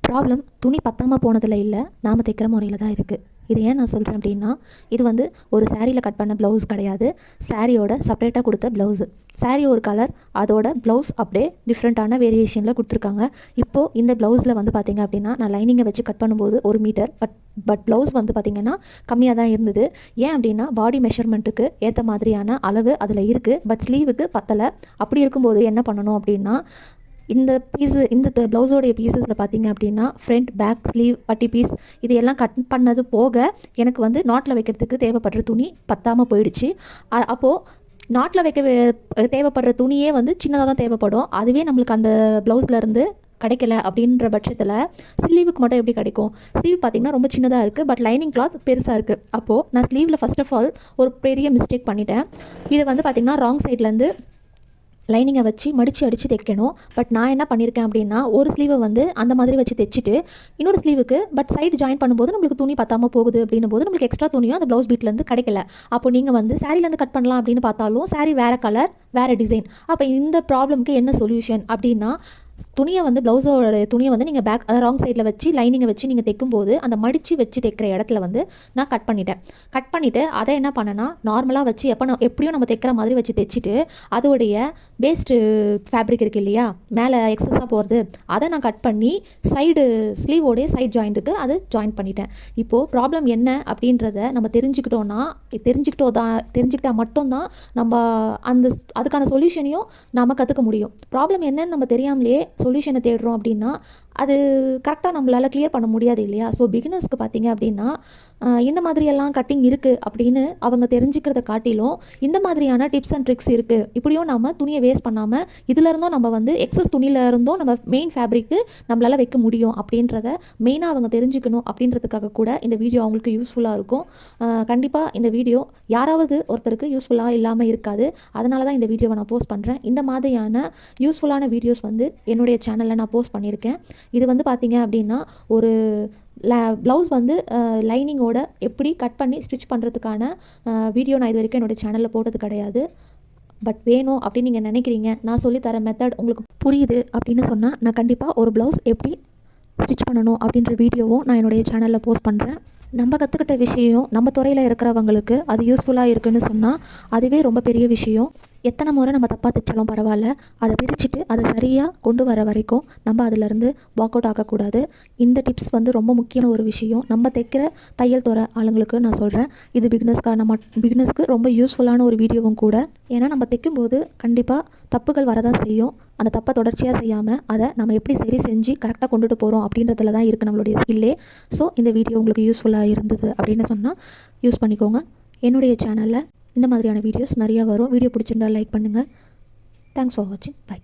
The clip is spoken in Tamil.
ப்ராப்ளம் துணி பத்தாமல் போனதில் இல்லை, நாம் தைக்கிற முறையில் தான் இருக்குது. இது ஏன் நான் சொல்கிறேன் அப்படின்னா, இது வந்து ஒரு சாரியில் கட் பண்ண ப்ளவுஸ் கிடையாது, சாரியோட செப்பரேட்டாக கொடுத்த ப்ளவுஸு. சாரி ஒரு கலர், அதோட ப்ளவுஸ் அப்படியே டிஃப்ரெண்ட்டான வேரியேஷனில் கொடுத்துருக்காங்க. இப்போது இந்த ப்ளவுஸில் வந்து பார்த்திங்க அப்படின்னா, நான் லைனிங்கை வச்சு கட் பண்ணும்போது 1 மீட்டர், பட் ப்ளவுஸ் வந்து பார்த்திங்கன்னா கம்மியாக தான் இருந்தது. ஏன் அப்படின்னா பாடி மெஷர்மெண்ட்டுக்கு ஏற்ற மாதிரியான அளவு அதில் இருக்குது, பட் ஸ்லீவுக்கு பத்தலை. அப்படி இருக்கும்போது என்ன பண்ணணும் அப்படின்னா, இந்த ப்ளவுஸோடைய பீசஸில் பார்த்தீங்க அப்படின்னா ஃப்ரண்ட், பேக், ஸ்லீவ், பட்டி பீஸ் இது எல்லாம் கட் பண்ணது போக எனக்கு வந்து நாட்டில் வைக்கிறதுக்கு தேவைப்படுற துணி பத்தாமல் போயிடுச்சு. அப்போது நாட்டில் வைக்க தேவைப்படுற துணியே வந்து சின்னதாக தான் தேவைப்படும். அதுவே நம்மளுக்கு அந்த ப்ளவுஸ்லேருந்து கிடைக்கல அப்படின்ற பட்சத்தில் ஸ்லீவுக்கு மட்டும் எப்படி கிடைக்கும்? ஸ்லீவ் பார்த்திங்கன்னா ரொம்ப சின்னதாக இருக்குது, பட் லைனிங் கிளாத் பெருசாக இருக்குது. அப்போது நான் ஸ்லீவில் ஃபஸ்ட் ஆஃப் ஆல் ஒரு பெரிய மிஸ்டேக் பண்ணிட்டேன். இது வந்து பார்த்திங்கன்னா ராங் சைட்லேருந்து லைனிங்கை வச்சு மடித்து அடித்து தைக்கணும். பட் நான் என்ன பண்ணியிருக்கேன் அப்படின்னா, ஒரு ஸ்லீவை வந்து அந்த மாதிரி வச்சு தைச்சிட்டு இன்னொரு ஸ்லீவுக்கு பட் சைடு ஜாயின் பண்ணும்போது நம்மளுக்கு துணி பத்தாமல் போகுது அப்படின்னும் போது நம்மளுக்கு எக்ஸ்ட்ரா துணியும் அந்த ப்ளவுஸ் பீட்லேருந்து கிடைக்கல. அப்போ நீங்கள் வந்து சாரிலேருந்து கட் பண்ணலாம் அப்படின்னு பார்த்தாலும் சாரி வேறு கலர், வேறு டிசைன். அப்போ இந்த ப்ராப்ளம்க்கு என்ன சொல்யூஷன் அப்படின்னா, துணியை வந்து ப்ளவுஸோட துணியை வந்து நீங்கள் பேக் ராங் சைடில் வச்சு லைனிங்கை வச்சு நீங்கள் தைக்கும்போது அந்த மடித்து வச்சு தைக்கிற இடத்துல வந்து நான் கட் பண்ணிவிட்டு அதை என்ன பண்ணேன்னா, நார்மலாக வச்சு எப்படியும் நம்ம தைக்கிற மாதிரி வச்சு தைச்சிட்டு அதோடைய வேஸ்ட்டு ஃபேப்ரிக் இருக்குது இல்லையா, மேலே எக்ஸஸாக போகிறது, அதை நான் கட் பண்ணி சைடு ஸ்லீவோடைய சைட் ஜாயிண்ட்டுக்கு அதை ஜாயின் பண்ணிட்டேன். இப்போது ப்ராப்ளம் என்ன அப்படின்றத நம்ம தெரிஞ்சுக்கிட்டால் மட்டும்தான் நம்ம அதுக்கான சொல்யூஷனையும் நாம் கற்றுக்க முடியும். ப்ராப்ளம் என்னன்னு நம்ம தெரியாமலே சொல்யூஷனை தேடுறோம் அப்படின்னா அது கரெக்டாக நம்மளால் கிளியர் பண்ண முடியாது இல்லையா. ஸோ பிகினர்ஸ்க்கு பார்த்தீங்க அப்படின்னா இந்த மாதிரியெல்லாம் கட்டிங் இருக்குது அப்படின்னு அவங்க தெரிஞ்சுக்கிறத காட்டிலும் இந்த மாதிரியான டிப்ஸ் அண்ட் ட்ரிக்ஸ் இருக்குது, இப்படியும் நம்ம துணியை வேஸ்ட் பண்ணாமல் இதிலருந்தும் நம்ம வந்து எக்ஸஸ் துணியிலருந்தும் நம்ம மெயின் ஃபேப்ரிக்கு நம்மளால் வைக்க முடியும் அப்படின்றத மெயினாக அவங்க தெரிஞ்சுக்கணும். அப்படின்றதுக்காக கூட இந்த வீடியோ அவங்களுக்கு யூஸ்ஃபுல்லாக இருக்கும். கண்டிப்பாக இந்த வீடியோ யாராவது ஒருத்தருக்கு யூஸ்ஃபுல்லாக இல்லாமல் இருக்காது, அதனால தான் இந்த வீடியோவை நான் போஸ்ட் பண்ணுறேன். இந்த மாதிரியான யூஸ்ஃபுல்லான வீடியோஸ் வந்து என்னுடைய சேனலில் நான் போஸ்ட் பண்ணியிருக்கேன். இது வந்து பார்த்திங்க அப்படின்னா ஒரு ப்ளவுஸ் வந்து லைனிங்கோட எப்படி கட் பண்ணி ஸ்டிச் பண்ணுறதுக்கான வீடியோ நான் இது வரைக்கும் என்னோடய சேனலில் போட்டது கிடையாது. பட் வேணும் அப்படின்னு நீங்கள் நினைக்கிறீங்க, நான் சொல்லித்தர மெத்தட் உங்களுக்கு புரியுது அப்படின்னு சொன்னால் நான் கண்டிப்பாக ஒரு ப்ளவுஸ் எப்படி ஸ்டிச் பண்ணணும் அப்படின்ற வீடியோவும் நான் என்னுடைய சேனலில் போஸ்ட் பண்ணுறேன். நம்ம கற்றுக்கிட்ட விஷயம் நம்ம துறையில் இருக்கிறவங்களுக்கு அது யூஸ்ஃபுல்லாக இருக்குதுன்னு சொன்னால் அதுவே ரொம்ப பெரிய விஷயம். எத்தனை முறை நம்ம தப்பாக தைச்சாலும் பரவாயில்ல, அதை பிரிச்சுட்டு அதை சரியாக கொண்டு வர வரைக்கும் நம்ம அதிலேருந்து வாக் அவுட் ஆகக்கூடாது. இந்த டிப்ஸ் வந்து ரொம்ப முக்கியமான ஒரு விஷயம். நம்ம தைக்கிற தையல் துறை ஆளுங்களுக்கு நான் சொல்கிறேன், இது பிகினர்ஸ்க்கு ரொம்ப யூஸ்ஃபுல்லான ஒரு வீடியோவும் கூட. ஏன்னா நம்ம தைக்கும்போது கண்டிப்பாக தப்புகள் வரதான் செய்யும். அந்த தப்பை தொடர்ச்சியாக செய்யாமல் அதை நம்ம எப்படி சரி செஞ்சு கரெக்டாக கொண்டுட்டு போகிறோம் அப்படின்றதுல தான் இருக்குது நம்மளுடைய ஸ்கில்லே. ஸோ இந்த வீடியோ உங்களுக்கு யூஸ்ஃபுல்லாக இருந்தது அப்படின்னு சொன்னால் யூஸ் பண்ணிக்கோங்க. என்னுடைய சேனலில் இந்த மாதிரியான வீடியோஸ் நிறையா வரும். வீடியோ பிடிச்சிருந்தால் லைக் பண்ணுங்கள். தேங்க்ஸ் ஃபார் வாட்சிங். பை.